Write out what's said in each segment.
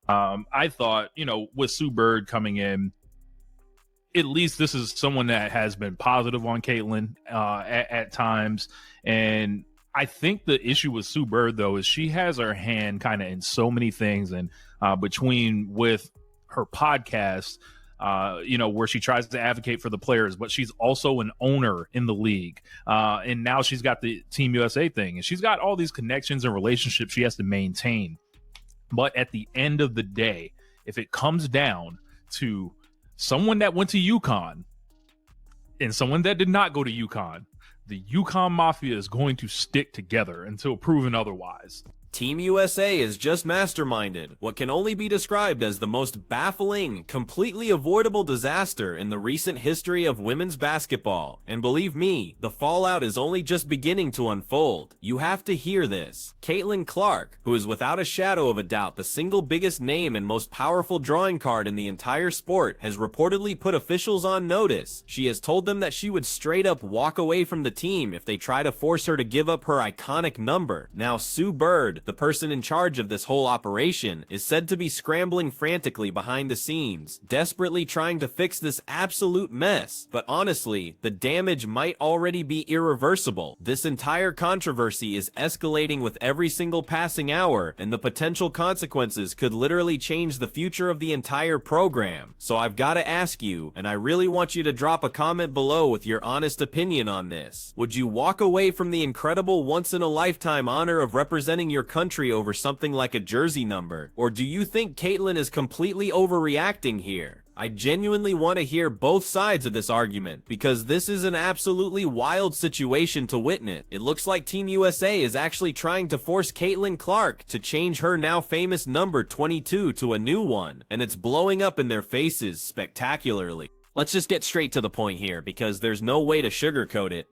I thought, with Sue Bird coming in, at least this is someone that has been positive on Caitlin at times. And I think the issue with Sue Bird, though, is she has her hand kind of in so many things. And between with her podcast, where she tries to advocate for the players, but she's also an owner in the league. And now she's got the Team USA thing, and she's got all these connections and relationships she has to maintain. But at the end of the day, if it comes down to someone that went to UConn and someone that did not go to UConn, the UConn Mafia is going to stick together until proven otherwise. Team USA is just masterminded what can only be described as the most baffling, completely avoidable disaster in the recent history of women's basketball. And believe me, the fallout is only just beginning to unfold. You have to hear this. Caitlin Clark, who is without a shadow of a doubt the single biggest name and most powerful drawing card in the entire sport, has reportedly put officials on notice. She has told them that she would straight up walk away from the team if they try to force her to give up her iconic number. Now, Sue Bird, the person in charge of this whole operation, is said to be scrambling frantically behind the scenes, desperately trying to fix this absolute mess. But honestly, the damage might already be irreversible. This entire controversy is escalating with every single passing hour, and the potential consequences could literally change the future of the entire program. So I've got to ask you, and I really want you to drop a comment below with your honest opinion on this. Would you walk away from the incredible once-in-a-lifetime honor of representing your country over something like a jersey number? Or do you think Caitlin is completely overreacting here? I genuinely want to hear both sides of this argument, because this is an absolutely wild situation to witness. It looks like Team USA is actually trying to force Caitlin Clark to change her now famous number 22 to a new one, and it's blowing up in their faces spectacularly. Let's just get straight to the point here, because there's no way to sugarcoat it.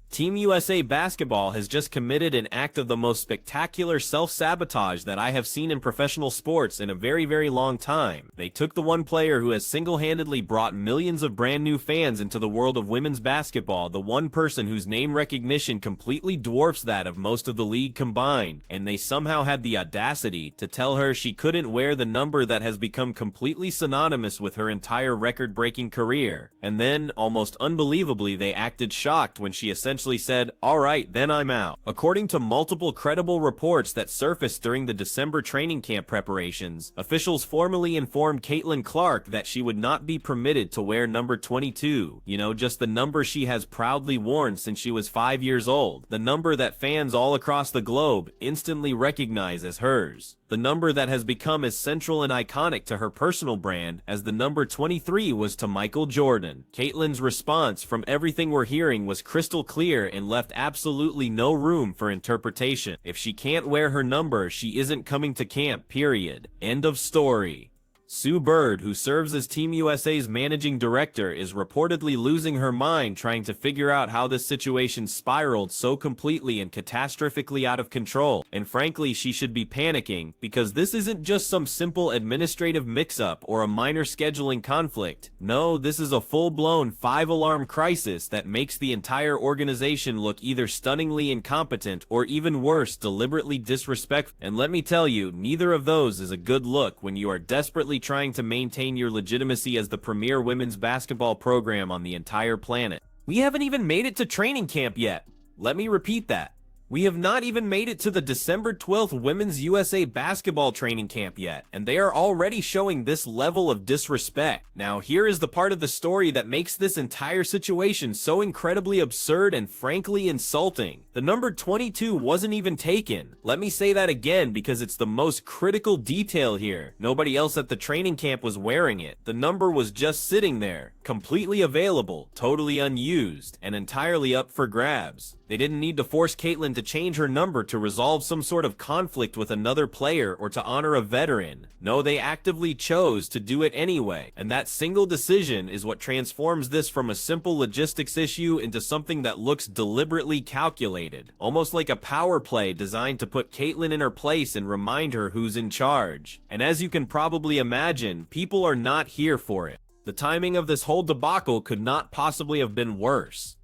Team USA basketball has just committed an act of the most spectacular self-sabotage that I have seen in professional sports in a very, very long time. They took the one player who has single-handedly brought millions of brand new fans into the world of women's basketball, the one person whose name recognition completely dwarfs that of most of the league combined, and they somehow had the audacity to tell her she couldn't wear the number that has become completely synonymous with her entire record-breaking career. And then, almost unbelievably, they acted shocked when she essentially said, "Alright, then I'm out." According to multiple credible reports that surfaced during the December training camp preparations, officials formally informed Caitlin Clark that she would not be permitted to wear number 22. Just the number she has proudly worn since she was 5 years old. The number that fans all across the globe instantly recognize as hers. The number that has become as central and iconic to her personal brand as the number 23 was to Michael Jordan. Caitlin's response, from everything we're hearing, was crystal clear and left absolutely no room for interpretation. If she can't wear her number, she isn't coming to camp, period. End of story. Sue Bird, who serves as Team USA's managing director, is reportedly losing her mind trying to figure out how this situation spiraled so completely and catastrophically out of control. And frankly, she should be panicking, because this isn't just some simple administrative mix-up or a minor scheduling conflict. No, this is a full-blown 5-alarm crisis that makes the entire organization look either stunningly incompetent or, even worse, deliberately disrespectful. And let me tell you, neither of those is a good look when you are desperately trying to maintain your legitimacy as the premier women's basketball program on the entire planet. We haven't even made it to training camp yet. Let me repeat that. We have not even made it to the December 12th Women's USA basketball training camp yet, and they are already showing this level of disrespect. Now, here is the part of the story that makes this entire situation so incredibly absurd and frankly insulting. The number 22 wasn't even taken. Let me say that again, because it's the most critical detail here. Nobody else at the training camp was wearing it. The number was just sitting there, completely available, totally unused, and entirely up for grabs. They didn't need to force Caitlin to change her number to resolve some sort of conflict with another player or to honor a veteran. No, they actively chose to do it anyway, and that single decision is what transforms this from a simple logistics issue into something that looks deliberately calculated, almost like a power play designed to put Caitlin in her place and remind her who's in charge. And as you can probably imagine, people are not here for it. The timing of this whole debacle could not possibly have been worse.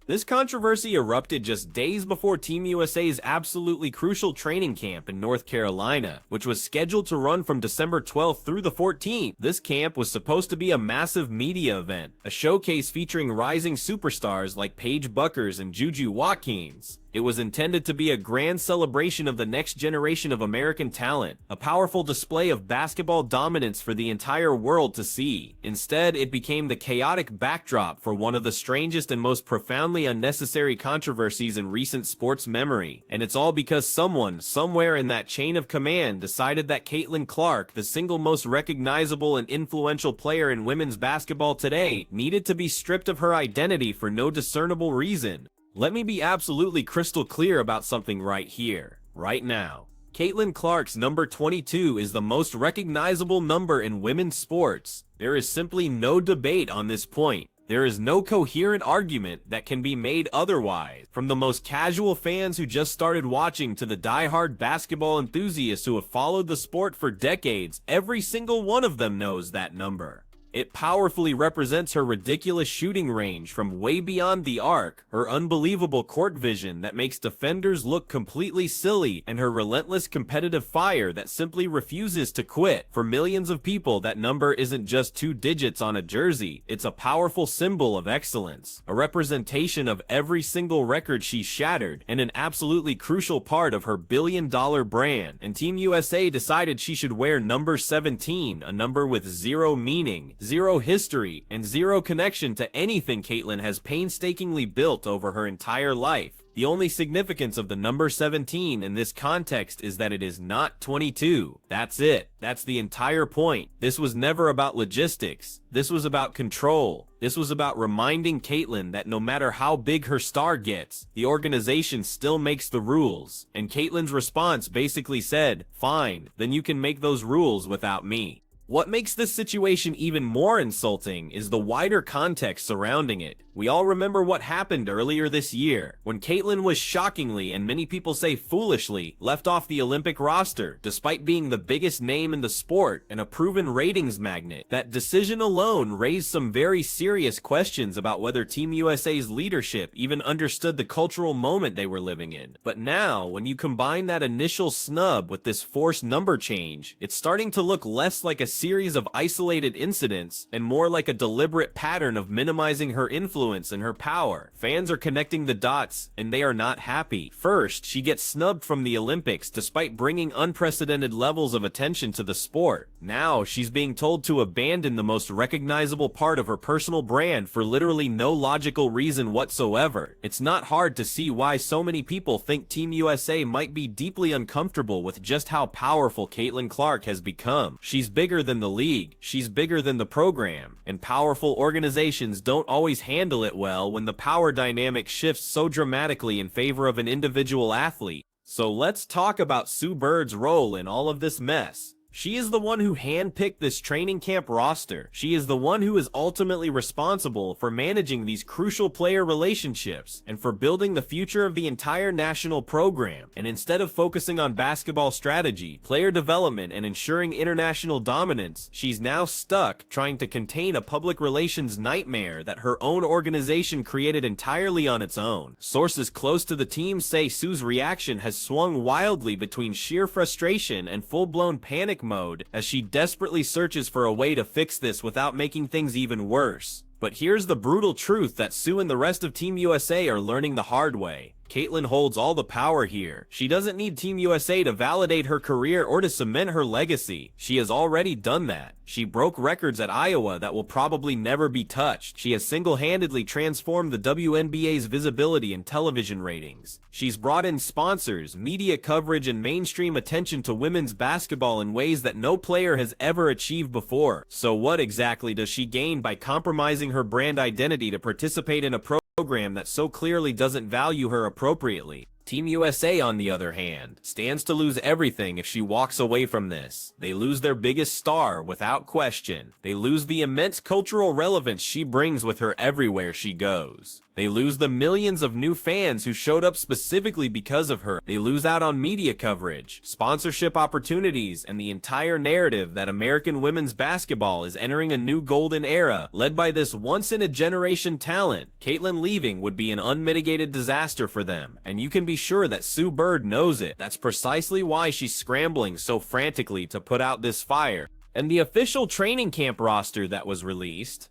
This controversy erupted just days before Team USA's absolutely crucial training camp in North Carolina, which was scheduled to run from December 12th through the 14th. This camp was supposed to be a massive media event, a showcase featuring rising superstars like Paige Buckers and Juju Watkins. It was intended to be a grand celebration of the next generation of American talent, a powerful display of basketball dominance for the entire world to see. Instead, it became the chaotic backdrop for one of the strangest and most profoundly unnecessary controversies in recent sports memory. And it's all because someone, somewhere in that chain of command, decided that Caitlin Clark, the single most recognizable and influential player in women's basketball today, needed to be stripped of her identity for no discernible reason. Let me be absolutely crystal clear about something right here, right now. Caitlin Clark's number 22 is the most recognizable number in women's sports. There is simply no debate on this point. There is no coherent argument that can be made otherwise. From the most casual fans who just started watching to the die-hard basketball enthusiasts who have followed the sport for decades, every single one of them knows that number. It powerfully represents her ridiculous shooting range from way beyond the arc, her unbelievable court vision that makes defenders look completely silly, and her relentless competitive fire that simply refuses to quit. For millions of people, that number isn't just 2 digits on a jersey, it's a powerful symbol of excellence, a representation of every single record she shattered, and an absolutely crucial part of her billion-dollar brand. And Team USA decided she should wear number 17, a number with zero meaning, zero history, and zero connection to anything Caitlin has painstakingly built over her entire life. The only significance of the number 17 in this context is that it is not 22. That's it. That's the entire point. This was never about logistics. This was about control. This was about reminding Caitlin that no matter how big her star gets, the organization still makes the rules. And Caitlin's response basically said, "Fine, then you can make those rules without me." What makes this situation even more insulting is the wider context surrounding it. We all remember what happened earlier this year, when Caitlin was shockingly, and many people say foolishly, left off the Olympic roster, despite being the biggest name in the sport and a proven ratings magnet. That decision alone raised some very serious questions about whether Team USA's leadership even understood the cultural moment they were living in. But now, when you combine that initial snub with this forced number change, it's starting to look less like a series of isolated incidents and more like a deliberate pattern of minimizing her influence and her power. Fans are connecting the dots, and they are not happy. First, she gets snubbed from the Olympics despite bringing unprecedented levels of attention to the sport. Now, she's being told to abandon the most recognizable part of her personal brand for literally no logical reason whatsoever. It's not hard to see why so many people think Team USA might be deeply uncomfortable with just how powerful Caitlin Clark has become. She's bigger than the league, she's bigger than the program, and powerful organizations don't always handle it well when the power dynamic shifts so dramatically in favor of an individual athlete. So let's talk about Sue Bird's role in all of this mess. She is the one who handpicked this training camp roster. She is the one who is ultimately responsible for managing these crucial player relationships and for building the future of the entire national program. And instead of focusing on basketball strategy, player development, and ensuring international dominance, she's now stuck trying to contain a public relations nightmare that her own organization created entirely on its own. Sources close to the team say Sue's reaction has swung wildly between sheer frustration and full-blown panic mode as she desperately searches for a way to fix this without making things even worse. But here's the brutal truth that Sue and the rest of Team USA are learning the hard way. Caitlin holds all the power here. She doesn't need Team USA to validate her career or to cement her legacy. She has already done that. She broke records at Iowa that will probably never be touched. She has single-handedly transformed the WNBA's visibility and television ratings. She's brought in sponsors, media coverage, and mainstream attention to women's basketball in ways that no player has ever achieved before. So what exactly does she gain by compromising her brand identity to participate in a program that so clearly doesn't value her appropriately? Team USA, on the other hand, stands to lose everything if she walks away from this. They lose their biggest star, without question. They lose the immense cultural relevance she brings with her everywhere she goes. They lose the millions of new fans who showed up specifically because of her. They lose out on media coverage, sponsorship opportunities, and the entire narrative that American women's basketball is entering a new golden era, led by this once-in-a-generation talent. Caitlin leaving would be an unmitigated disaster for them, and you can be sure that Sue Bird knows it. That's precisely why she's scrambling so frantically to put out this fire. And the official training camp roster that was released,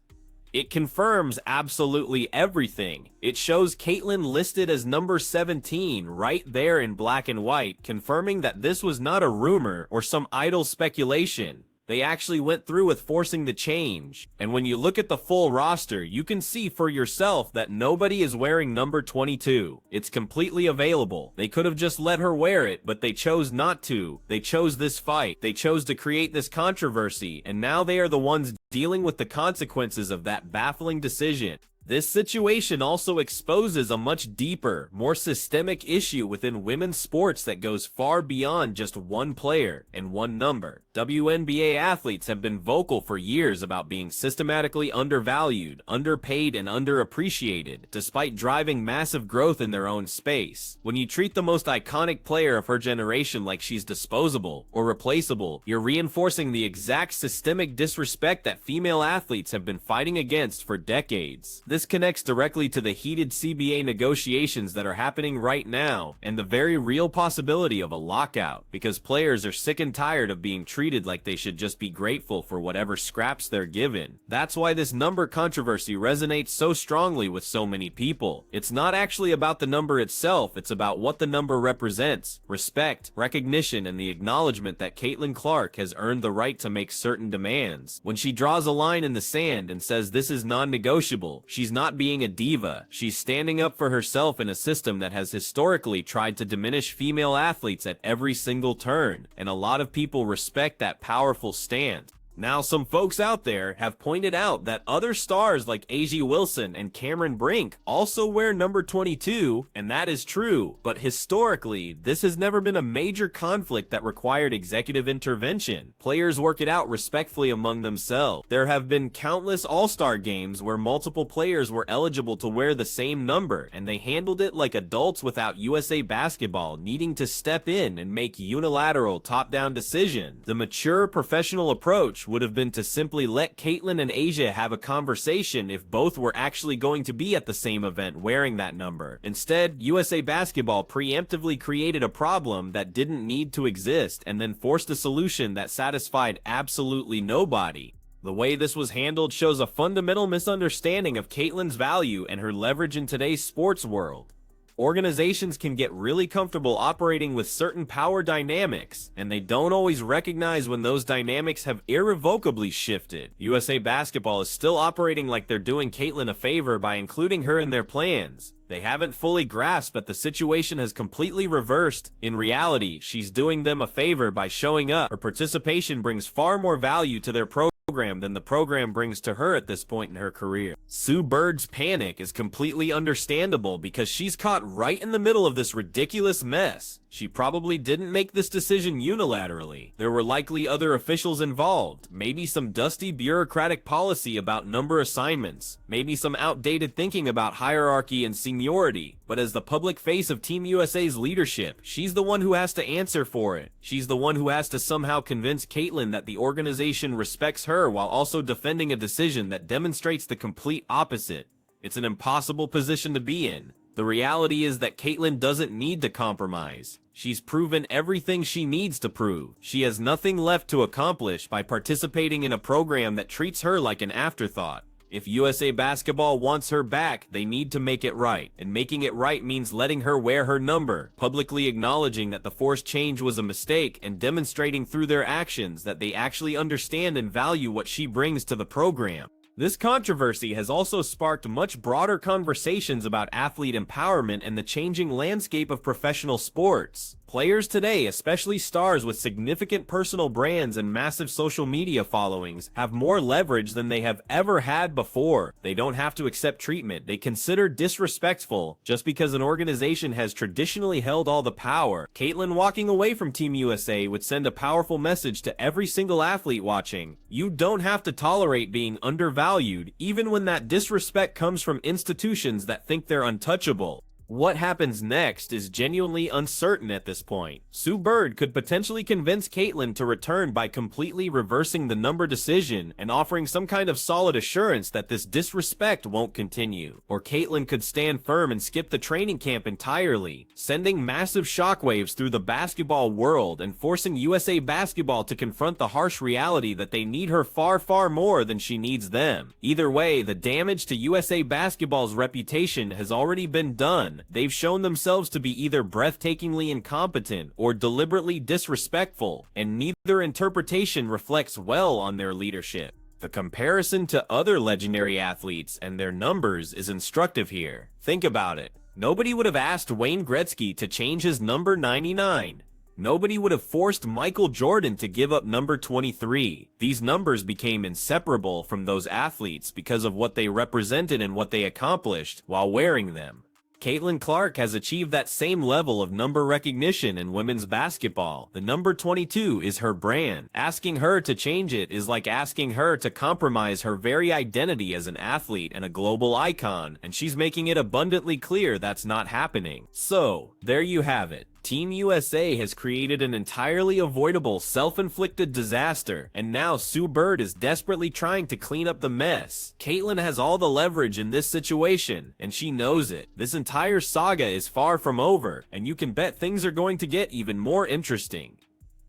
it confirms absolutely everything. It shows Caitlin listed as number 17 right there in black and white, confirming that this was not a rumor or some idle speculation. They actually went through with forcing the change. And when you look at the full roster, you can see for yourself that nobody is wearing number 22. It's completely available. They could have just let her wear it, but they chose not to. They chose this fight. They chose to create this controversy, and now they are the ones dealing with the consequences of that baffling decision. This situation also exposes a much deeper, more systemic issue within women's sports that goes far beyond just one player and one number. WNBA athletes have been vocal for years about being systematically undervalued, underpaid, and underappreciated, despite driving massive growth in their own space. When you treat the most iconic player of her generation like she's disposable or replaceable, you're reinforcing the exact systemic disrespect that female athletes have been fighting against for decades. This connects directly to the heated CBA negotiations that are happening right now, and the very real possibility of a lockout, because players are sick and tired of being treated like they should just be grateful for whatever scraps they're given. That's why this number controversy resonates so strongly with so many people. It's not actually about the number itself, it's about what the number represents: respect, recognition, and the acknowledgement that Caitlin Clark has earned the right to make certain demands. When she draws a line in the sand and says this is non-negotiable, she's not being a diva. She's standing up for herself in a system that has historically tried to diminish female athletes at every single turn, and a lot of people respect that powerful stand. Now, some folks out there have pointed out that other stars like A.J. Wilson and Cameron Brink also wear number 22, and that is true, but historically, this has never been a major conflict that required executive intervention. Players work it out respectfully among themselves. There have been countless all-star games where multiple players were eligible to wear the same number, and they handled it like adults without USA Basketball needing to step in and make unilateral top-down decisions. The mature professional approach would have been to simply let Caitlin and Asia have a conversation if both were actually going to be at the same event wearing that number. Instead, USA Basketball preemptively created a problem that didn't need to exist and then forced a solution that satisfied absolutely nobody. The way this was handled shows a fundamental misunderstanding of Caitlin's value and her leverage in today's sports world. Organizations can get really comfortable operating with certain power dynamics, and they don't always recognize when those dynamics have irrevocably shifted. USA Basketball is still operating like they're doing Caitlin a favor by including her in their plans. They haven't fully grasped that the situation has completely reversed. In reality, she's doing them a favor by showing up. Her participation brings far more value to their program than the program brings to her at this point in her career. Sue Bird's panic is completely understandable because she's caught right in the middle of this ridiculous mess. She probably didn't make this decision unilaterally. There were likely other officials involved, maybe some dusty bureaucratic policy about number assignments, maybe some outdated thinking about hierarchy and seniority. But as the public face of Team USA's leadership, she's the one who has to answer for it. She's the one who has to somehow convince Caitlin that the organization respects her while also defending a decision that demonstrates the complete opposite. It's an impossible position to be in. The reality is that Caitlin doesn't need to compromise. She's proven everything she needs to prove. She has nothing left to accomplish by participating in a program that treats her like an afterthought. If USA Basketball wants her back, they need to make it right. And making it right means letting her wear her number, publicly acknowledging that the forced change was a mistake, and demonstrating through their actions that they actually understand and value what she brings to the program. This controversy has also sparked much broader conversations about athlete empowerment and the changing landscape of professional sports. Players today, especially stars with significant personal brands and massive social media followings, have more leverage than they have ever had before. They don't have to accept treatment they consider disrespectful just because an organization has traditionally held all the power. Caitlyn walking away from Team USA would send a powerful message to every single athlete watching. You don't have to tolerate being undervalued, even when that disrespect comes from institutions that think they're untouchable. What happens next is genuinely uncertain at this point. Sue Bird could potentially convince Caitlyn to return by completely reversing the number decision and offering some kind of solid assurance that this disrespect won't continue. Or Caitlyn could stand firm and skip the training camp entirely, sending massive shockwaves through the basketball world and forcing USA Basketball to confront the harsh reality that they need her far, far more than she needs them. Either way, the damage to USA Basketball's reputation has already been done. They've shown themselves to be either breathtakingly incompetent or deliberately disrespectful, and neither interpretation reflects well on their leadership. The comparison to other legendary athletes and their numbers is instructive here. Think about it. Nobody would have asked Wayne Gretzky to change his number 99. Nobody would have forced Michael Jordan to give up number 23. These numbers became inseparable from those athletes because of what they represented and what they accomplished while wearing them. Caitlin Clark has achieved that same level of number recognition in women's basketball. The number 22 is her brand. Asking her to change it is like asking her to compromise her very identity as an athlete and a global icon, and she's making it abundantly clear that's not happening. So, there you have it. Team USA has created an entirely avoidable self-inflicted disaster, and now Sue Bird is desperately trying to clean up the mess. Caitlyn has all the leverage in this situation, and she knows it. This entire saga is far from over, and you can bet things are going to get even more interesting.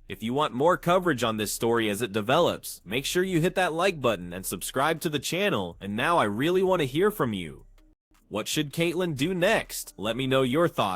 If you want more coverage on this story as it develops, make sure you hit that like button and subscribe to the channel, and now I really want to hear from you. What should Caitlyn do next? Let me know your thoughts.